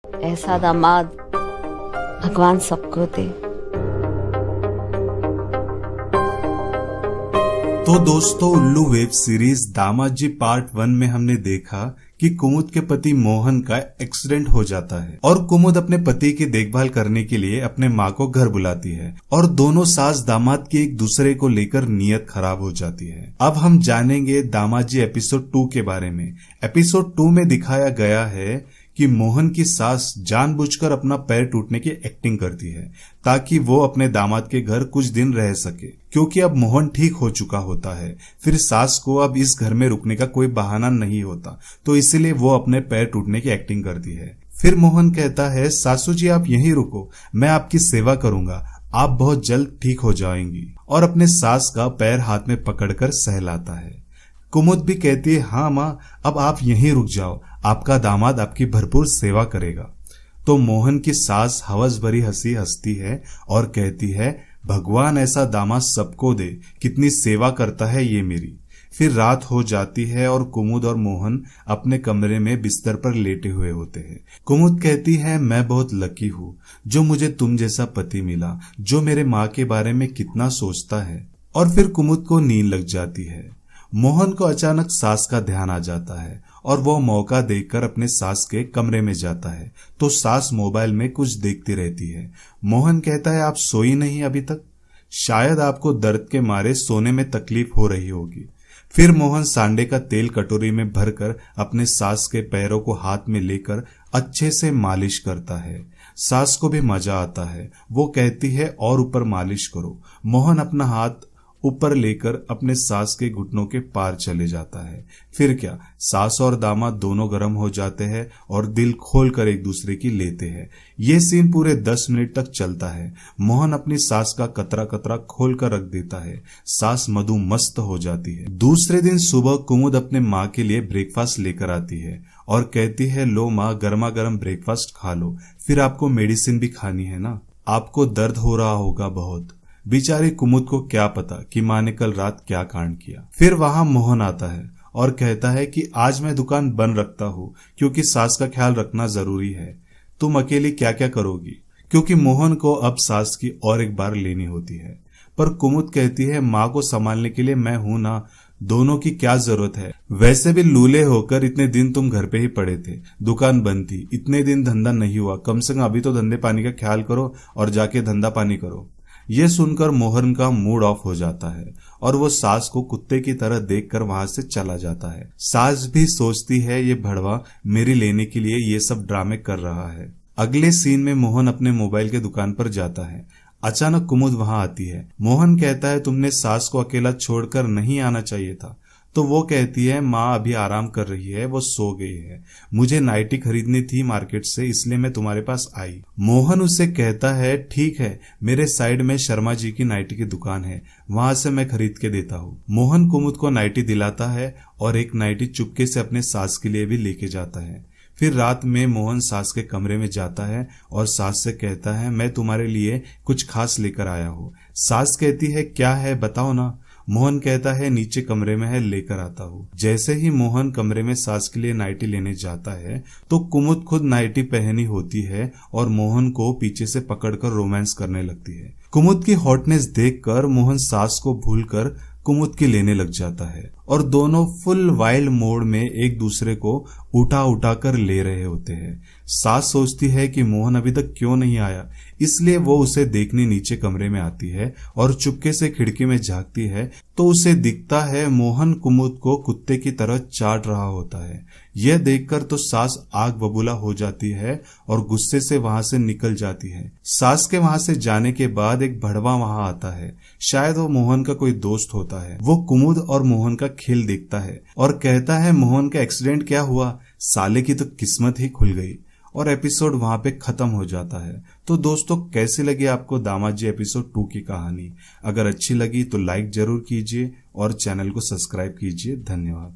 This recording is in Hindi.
ऐसा दामाद भगवान सबको दे। तो दोस्तों, उल्लू वेब सीरीज दामाद जी पार्ट 1 में हमने देखा कि कुमुद के पति मोहन का एक्सीडेंट हो जाता है और कुमुद अपने पति की देखभाल करने के लिए अपने माँ को घर बुलाती है और दोनों सास दामाद की एक दूसरे को लेकर नीयत खराब हो जाती है। अब हम जानेंगे दामाद जी एपिसोड 2 के बारे में। एपिसोड 2 में दिखाया गया है कि मोहन की सास जानबूझकर अपना पैर टूटने की एक्टिंग करती है ताकि वो अपने दामाद के घर कुछ दिन रह सके, क्योंकि अब मोहन ठीक हो चुका होता है। फिर सास को अब इस घर में रुकने का कोई बहाना नहीं होता, तो इसीलिए वो अपने पैर टूटने की एक्टिंग करती है। फिर मोहन कहता है, सासू जी आप यहीं रुको, मैं आपकी सेवा करूंगा, आप बहुत जल्द ठीक हो जाएंगी, और अपने सास का पैर हाथ में पकड़कर सहलाता है। कुमुद भी कहती है, हाँ माँ, अब आप यहीं रुक जाओ, आपका दामाद आपकी भरपूर सेवा करेगा। तो मोहन की सास हवस भरी हंसी हंसती है और कहती है, भगवान ऐसा दामाद सबको दे, कितनी सेवा करता है ये मेरी। फिर रात हो जाती है और कुमुद और मोहन अपने कमरे में बिस्तर पर लेटे हुए होते हैं। कुमुद कहती है, मैं बहुत लकी हूँ जो मुझे तुम जैसा पति मिला, जो मेरे माँ के बारे में कितना सोचता है। और फिर कुमुद को नींद लग जाती है। मोहन को अचानक सास का ध्यान आ जाता है और वो मौका देखकर अपने सास के कमरे में जाता है, तो सास मोबाइल में कुछ देखती रहती है। मोहन कहता है, आप सोई नहीं अभी तक? शायद आपको दर्द के मारे सोने में तकलीफ हो रही होगी। फिर मोहन सांडे का तेल कटोरी में भरकर अपने सास के पैरों को हाथ में लेकर अच्छे से मालिश करता है। सास को भी मजा आता है, वो कहती है और ऊपर मालिश करो। मोहन अपना हाथ ऊपर लेकर अपने सास के घुटनों के पार चले जाता है। फिर क्या, सास और दामाद दोनों गर्म हो जाते हैं और दिल खोलकर एक दूसरे की लेते हैं। ये सीन पूरे 10 मिनट तक चलता है। मोहन अपनी सास का कतरा कतरा खोल कर रख देता है। सास मधु मस्त हो जाती है। दूसरे दिन सुबह कुमुद अपने माँ के लिए ब्रेकफास्ट लेकर आती है और कहती है, लो माँ, गर्मा गर्म ब्रेकफास्ट खा लो, फिर आपको मेडिसिन भी खानी है ना, आपको दर्द हो रहा होगा बहुत। बेचारी कुमुद को क्या पता कि माँ ने कल रात क्या कांड किया। फिर वहां मोहन आता है और कहता है कि आज मैं दुकान बंद रखता हूँ क्योंकि सास का ख्याल रखना जरूरी है, तुम अकेली क्या क्या करोगी, क्योंकि मोहन को अब सास की और एक बार लेनी होती है। पर कुमुद कहती है, माँ को संभालने के लिए मैं हूं ना, दोनों की क्या जरूरत है। वैसे भी लूले होकर इतने दिन तुम घर पे ही पड़े थे, दुकान बंद थी, इतने दिन धंधा नहीं हुआ, कम से कम अभी तो धंधे पानी का ख्याल करो और जाके धंधा पानी करो। ये सुनकर मोहन का मूड ऑफ हो जाता है और वो सास को कुत्ते की तरह देखकर वहां से चला जाता है। सास भी सोचती है, ये भड़वा मेरी लेने के लिए ये सब ड्रामे कर रहा है। अगले सीन में मोहन अपने मोबाइल के दुकान पर जाता है। अचानक कुमुद वहां आती है। मोहन कहता है, तुमने सास को अकेला छोड़कर नहीं आना चाहिए था। तो वो कहती है, माँ अभी आराम कर रही है, वो सो गई है, मुझे नाइटी खरीदनी थी मार्केट से, इसलिए मैं तुम्हारे पास आई। मोहन उसे कहता है, ठीक है, मेरे साइड में शर्मा जी की नाइटी की दुकान है, वहां से मैं खरीद के देता हूँ। मोहन कुमुद को नाइटी दिलाता है और एक नाइटी चुपके से अपने सास के लिए भी लेके जाता है। फिर रात में मोहन सास के कमरे में जाता है और सास से कहता है, मैं तुम्हारे लिए कुछ खास लेकर आया हूँ। सास कहती है, क्या है बताओ ना। मोहन कहता है, नीचे कमरे में है, लेकर आता हूँ। जैसे ही मोहन कमरे में सास के लिए नाइटी लेने जाता है तो कुमुद खुद नाइटी पहनी होती है और मोहन को पीछे से पकड़कर रोमांस करने लगती है। कुमुद की हॉटनेस देखकर मोहन सास को भूलकर कुमुद की लेने लग जाता है और दोनों फुल वाइल्ड मोड में एक दूसरे को उठा उठा कर ले रहे होते हैं। सास सोचती है कि मोहन अभी तक क्यों नहीं आया, इसलिए वो उसे देखने नीचे कमरे में आती है और चुपके से खिड़की में झांकती है तो उसे दिखता है मोहन कुमुद को कुत्ते की तरह चाट रहा होता है। यह देखकर तो सास आग बबूला हो जाती है और गुस्से से वहां से निकल जाती है। सास के वहां से जाने के बाद एक भड़वा वहां आता है, शायद वो मोहन का कोई दोस्त होता है। वो कुमुद और मोहन का खेल देखता है और कहता है, मोहन का एक्सीडेंट क्या हुआ, साले की तो किस्मत ही खुल गई। और एपिसोड वहां पे खत्म हो जाता है। तो दोस्तों, कैसी लगी आपको दामाद जी एपिसोड 2 की कहानी? अगर अच्छी लगी तो लाइक जरूर कीजिए और चैनल को सब्सक्राइब कीजिए। धन्यवाद।